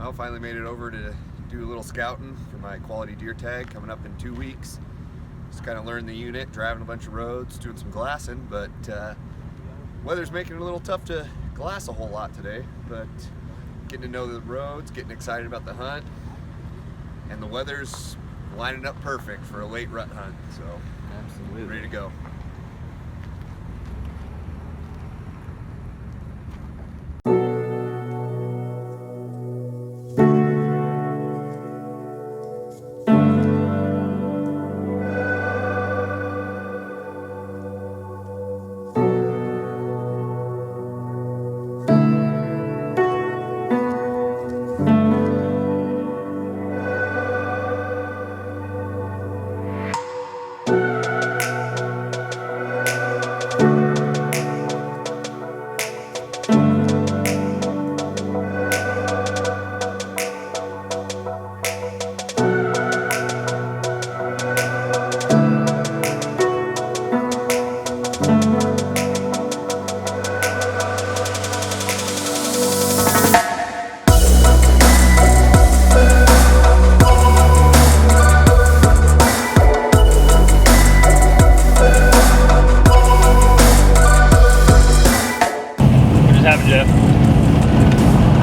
Well, finally made it over to do a little scouting for my quality deer tag coming up in 2 weeks. Just kind of learn the unit, driving a bunch of roads, doing some glassing, but weather's making it a little tough to glass a whole lot today, but getting to know the roads, getting excited about the hunt, and the weather's lining up perfect for a late rut hunt, so absolutely ready to go.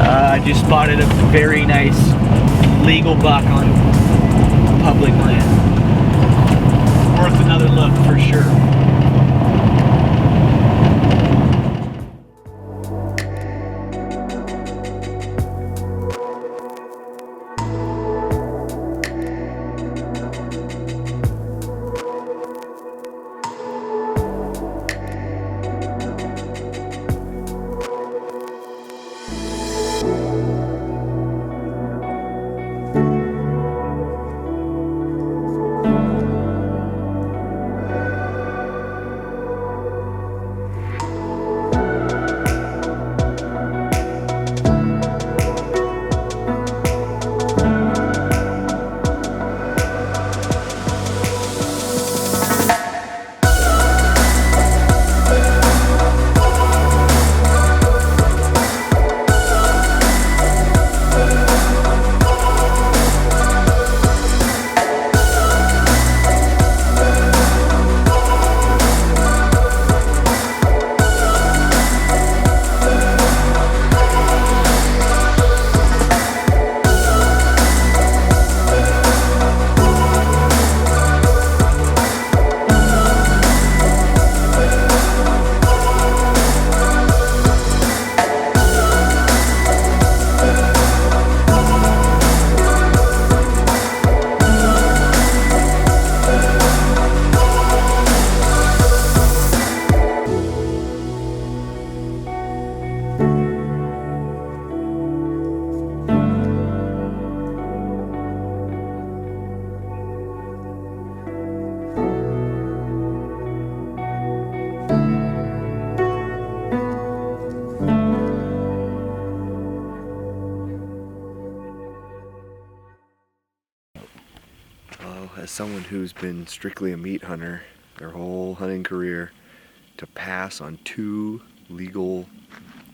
I just spotted a very nice legal buck on public land. Worth another look for sure. As someone who's been strictly a meat hunter their whole hunting career, to pass on 2 legal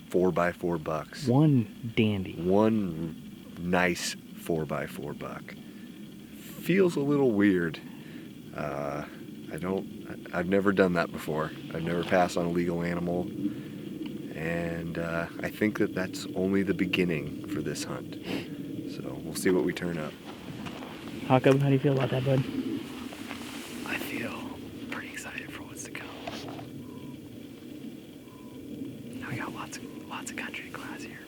4x4 bucks. One dandy. One nice 4x4 buck. Feels a little weird. I've never done that before. I've never passed on a legal animal. And I think that that's only the beginning for this hunt. So we'll see what we turn up. Jacob, how do you feel about that, bud? I feel pretty excited for what's to come. Now we got lots of country class here.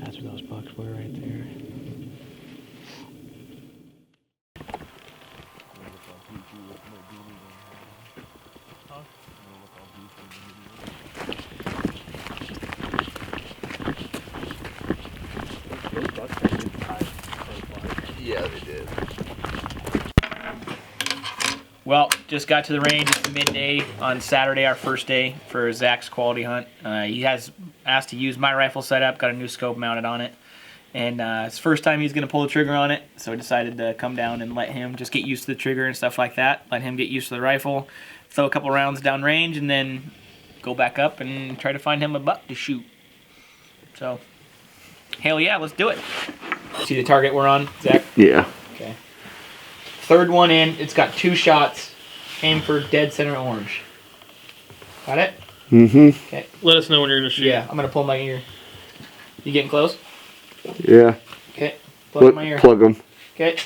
That's where those bucks were right there. Yeah, they did. Well, just got to the range. It's midday on Saturday, our first day for Zack's quality hunt. He has asked to use my rifle setup, got a new scope mounted on it, And it's the first time he's going to pull the trigger on it, so I decided to come down and let him just get used to the trigger and stuff like that. Let him get used to the rifle, throw a couple rounds down range, and then go back up and try to find him a buck to shoot. So, hell yeah, let's do it. See the target we're on, Zach? Yeah. Okay. Third one in, it's got 2 shots. Aim for dead center orange. Got it? Mm-hmm. Okay. Let us know when you're gonna shoot. Yeah, I'm gonna pull my ear. You getting close? Yeah. Okay. Plug my ear. Plug them. Okay.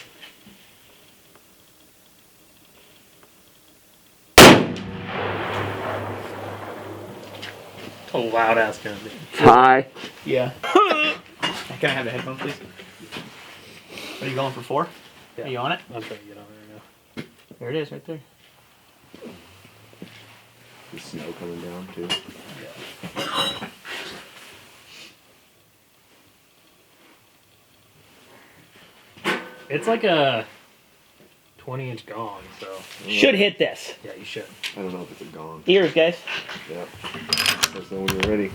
A loud ass gun. Hi. Yeah. Can I have the headphone, please? Are you going for 4? Yeah. Are you on it? I'm trying to get on there now. There it is, right there. The snow coming down too. It's like a 20-inch gong, so Should hit this. yeah, you should. I don't know if it's a gong. Ears, guys. Yep. Let us know when you're ready.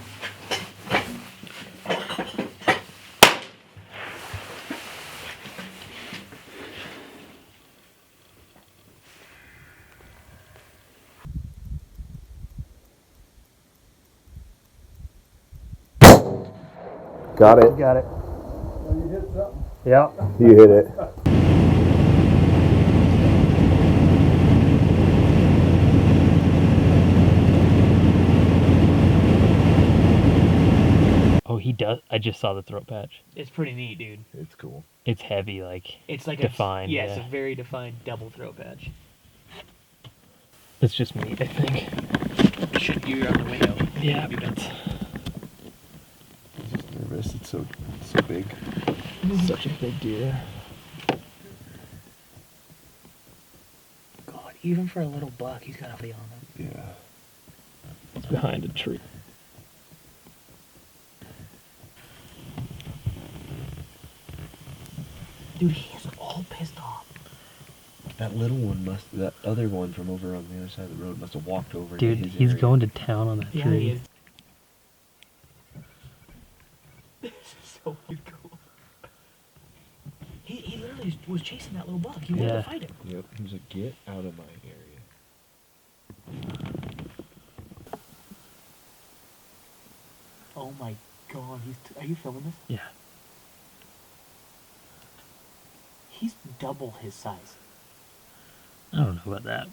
Got it. Got it. You hit something. Yeah. You hit it. Oh, he does. I just saw the throat patch. It's pretty neat, dude. It's cool. It's heavy, like It's like defined. It's a very defined double throat patch. It's just meat, I think. Should be on the window. Yeah. Maybe that's- I'm just nervous. It's so big. Such a big deer. God, even for a little buck, he's gotta be on them. Yeah. It's behind a tree. Dude, he is all pissed off. That little one that other one from over on the other side of the road must have walked over Dude, to his he's area. going to town on that Yeah, tree. he is. This is so cool. He literally was chasing that little buck. He wanted Yeah. to fight him. Yep. He was like, get out of my area. Oh my god, are you filming this? Yeah. He's double his size. I don't know about that.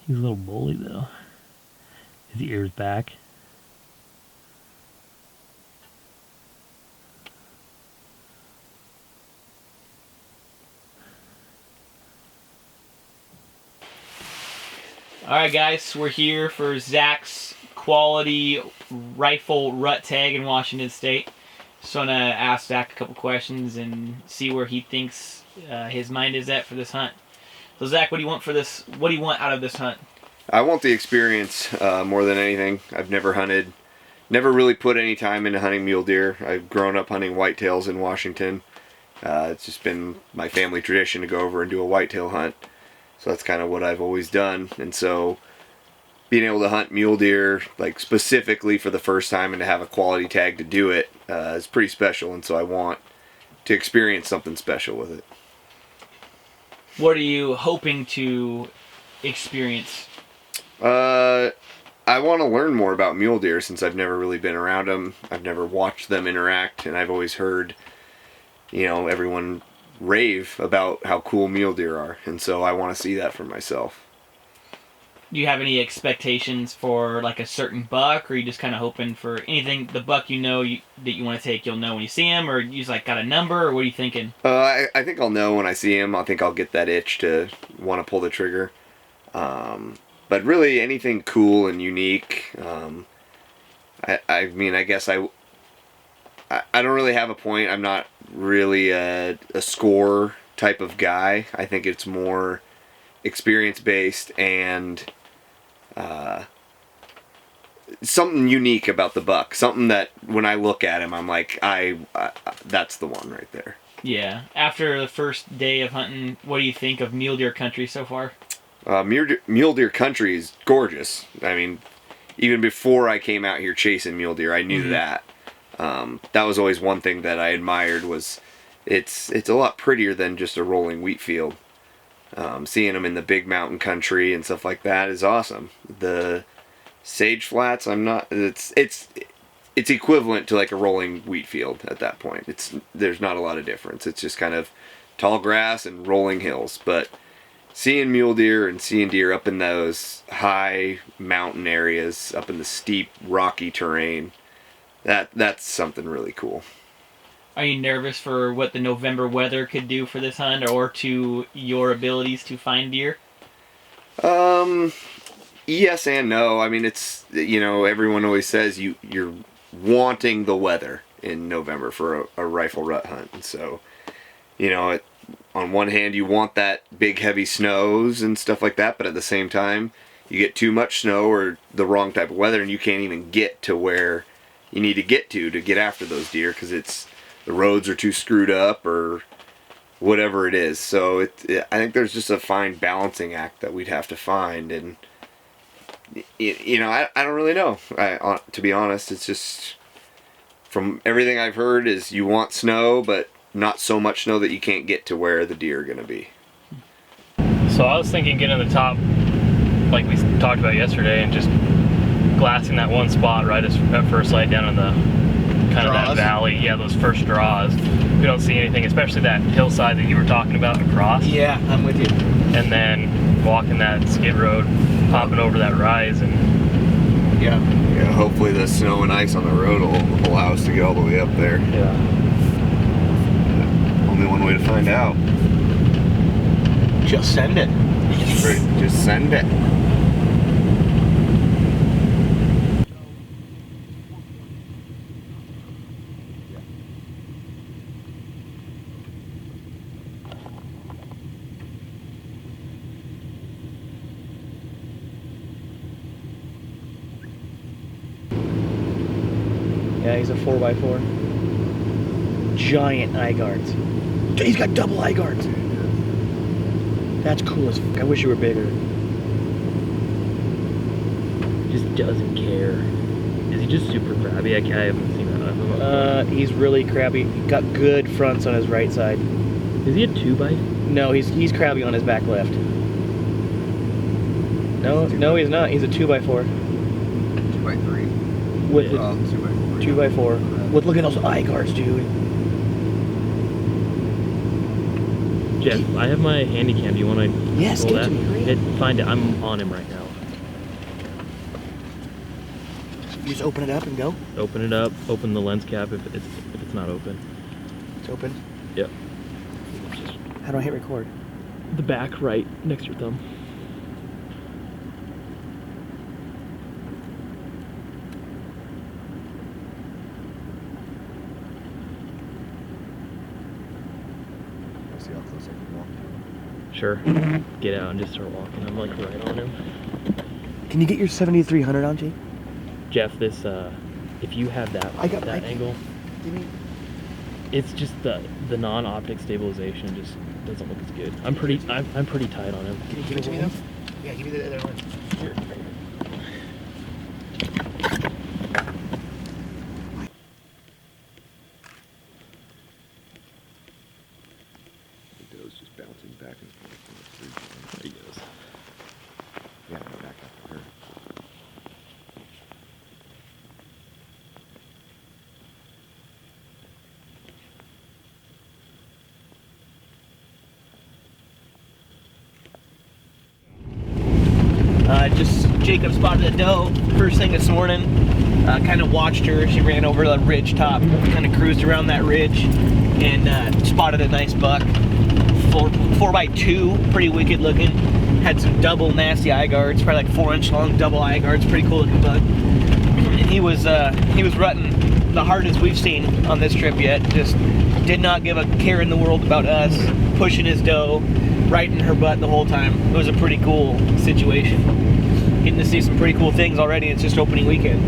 He's a little bully, though. His ear's back. Alright guys, we're here for Zack's quality rifle rut tag in Washington State. Just want to ask Zack a couple questions and see where he thinks his mind is at for this hunt. So Zack, what do you want for this? What do you want out of this hunt? I want the experience more than anything. I've never hunted, never really put any time into hunting mule deer. I've grown up hunting whitetails in Washington. It's just been my family tradition to go over and do a whitetail hunt. So that's kind of what I've always done. And so being able to hunt mule deer, like specifically for the first time and to have a quality tag to do it is pretty special. And so I want to experience something special with it. What are you hoping to experience? I want to learn more about mule deer since I've never really been around them. I've never watched them interact, and I've always heard, everyone rave about how cool mule deer are, and so I want to see that for myself. Do you have any expectations for like a certain buck, or are you just kind of hoping for anything, the buck that you want to take, you'll know when you see him, or you just like got a number, or what are you thinking? I think I'll know when I see him. I think I'll get that itch to want to pull the trigger. But really anything cool and unique. I guess I don't really have a point. I'm not really a score type of guy. I think it's more experience based and something unique about the buck. Something that when I look at him, I'm like, that's the one right there. Yeah. After the first day of hunting, what do you think of mule deer country so far? Mule deer country is gorgeous. I mean, even before I came out here chasing mule deer, I knew that. That was always one thing that I admired, was it's a lot prettier than just a rolling wheat field. Seeing them in the big mountain country and stuff like that is awesome. The sage flats, it's equivalent to like a rolling wheat field at that point. There's not a lot of difference. It's just kind of tall grass and rolling hills. But seeing mule deer and seeing deer up in those high mountain areas, up in the steep rocky terrain, that's something really cool. Are you nervous for what the November weather could do for this hunt, or to your abilities to find deer? Yes and no. I mean, it's, everyone always says you're wanting the weather in November for a rifle rut hunt. And so, on one hand, you want that big heavy snows and stuff like that, but at the same time, you get too much snow or the wrong type of weather and you can't even get to where you need to get after those deer, because the roads are too screwed up or whatever it is. So I think there's just a fine balancing act that we'd have to find. And I don't really know. To be honest, it's just, from everything I've heard, is you want snow, but not so much snow that you can't get to where the deer are going to be. So I was thinking getting to the top, like we talked about yesterday, and just glassing that one spot right at first light down in the kind of that valley. Yeah, those first draws. We don't see anything, especially that hillside that you were talking about across. Yeah, I'm with you. And then walking that skid road, hopping over that rise, and yeah, hopefully the snow and ice on the road will allow us to get all the way up there. Yeah. Only one way to find out. Just send it. Just send it. Yeah, he's a 4x4. Giant eye guards. He's got double eye guards. That's cool as fuck. I wish you were bigger. Just doesn't care. Is he just super crabby? I haven't seen that of him. He's really crabby. Got good fronts on his right side. Is he a 2x? No, he's crabby on his back left. No, he's not. He's a 2x4. 2x3. With 2x4. 2x4. With, look at those eye guards, dude. Jeff, I have my handy cam. Do you want to Yes, roll give that? it to me. Find it. I'm on him right now. You just open it up and go. Open it up. Open the lens cap if it's not open. It's open. Yep. How do I hit record? The back right next to your thumb. See how close I can walk to him. Sure. Get out and just start walking. I'm like right on him. Can you get your 7300 on, Jake? Jeff, this if you have that angle, it's just the non-optic stabilization just doesn't look as good. I'm pretty tight on him. Can you give it to me though? Yeah, give me the other one. Here. The doe's just bouncing back and forth on the tree. There he goes. Yeah, back after her. Jacob spotted a doe first thing this morning. Kind of watched her. She ran over the ridge top, kind of cruised around that ridge, and spotted a nice buck. 4x2, pretty wicked looking. Had some double nasty eye guards, probably like 4-inch long double eye guards. Pretty cool looking buck. And he was rutting the hardest we've seen on this trip yet. Just did not give a care in the world about us, pushing his doe, right in her butt the whole time. It was a pretty cool situation. Getting to see some pretty cool things already. It's just opening weekend.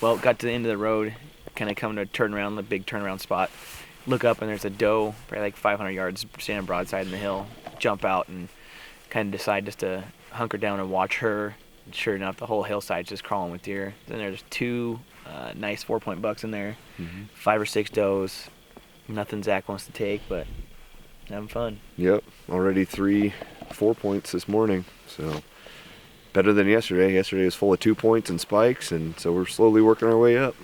Well, got to the end of the road, kind of coming to a turnaround, the big turnaround spot. Look up and there's a doe, probably like 500 yards, standing broadside in the hill. Jump out and kind of decide just to hunker down and watch her. And sure enough, the whole hillside's just crawling with deer. Then there's 2 nice 4-point bucks in there, 5 or 6 does. Nothing Zack wants to take, but having fun. Yep, already 3 4-points this morning, so better than yesterday. Yesterday was full of 2 points and spikes, and so we're slowly working our way up.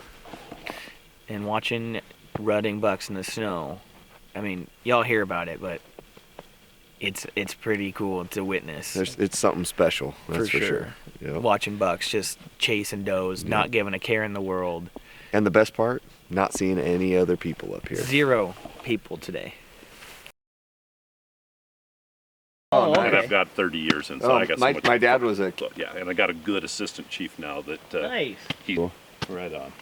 And watching rutting bucks in the snow, I mean, y'all hear about it, but it's pretty cool to witness. It's something special, that's for sure. Yep. Watching bucks just chasing does, not giving a care in the world. And the best part, not seeing any other people up here. 0 people today. Oh, And I've got 30 years in, so I got so much. My dad was a... Yeah, and I got a good assistant chief now that Nice. he's right on.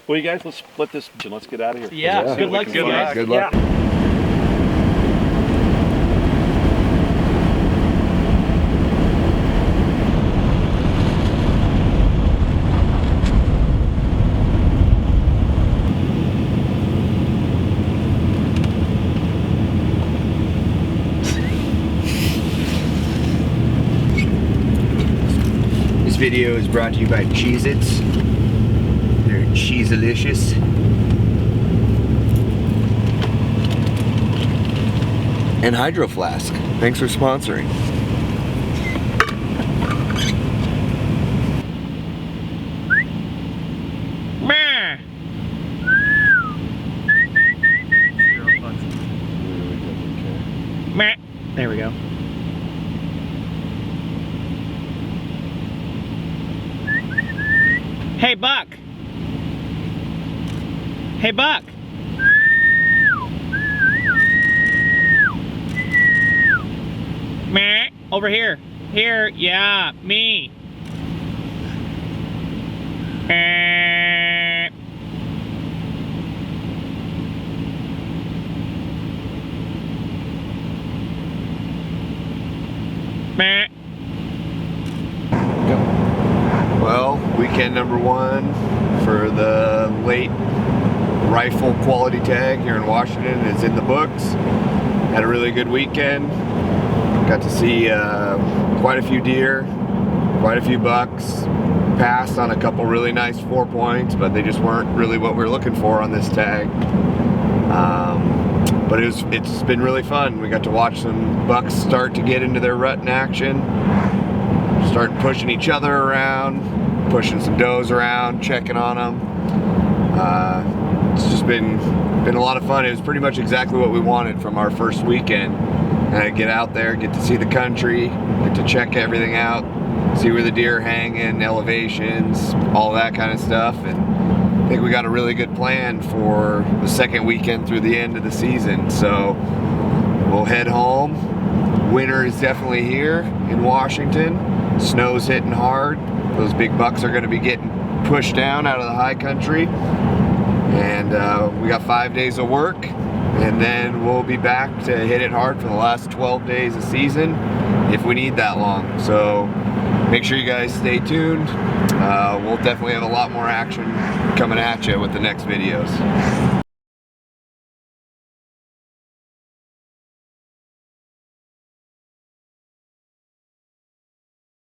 Well, you guys, let's split this and let's get out of here. Yeah, good luck to you guys. Good luck. This video is brought to you by Cheez-Its. They're cheese-alicious. And Hydro Flask. Thanks for sponsoring. There we go. Hey, Buck. Hey, Buck. Meh. Over here. Here. Yeah, me. Meh. Meh. Well, weekend number 1 for the late rifle quality tag here in Washington is in the books. Had a really good weekend. Got to see quite a few deer, quite a few bucks. Passed on a couple really nice 4-points, but they just weren't really what we were looking for on this tag. But it's been really fun. We got to watch some bucks start to get into their rutting action, start pushing each other around, pushing some does around, checking on them. It's just been a lot of fun. It was pretty much exactly what we wanted from our first weekend. Get out there, get to see the country, get to check everything out, see where the deer are hanging, elevations, all that kind of stuff. And I think we got a really good plan for the second weekend through the end of the season. So we'll head home. Winter is definitely here in Washington. Snow's hitting hard. Those big bucks are going to be getting pushed down out of the high country. And we got 5 days of work, and then we'll be back to hit it hard for the last 12 days of season if we need that long. So make sure you guys stay tuned. We'll definitely have a lot more action coming at you with the next videos.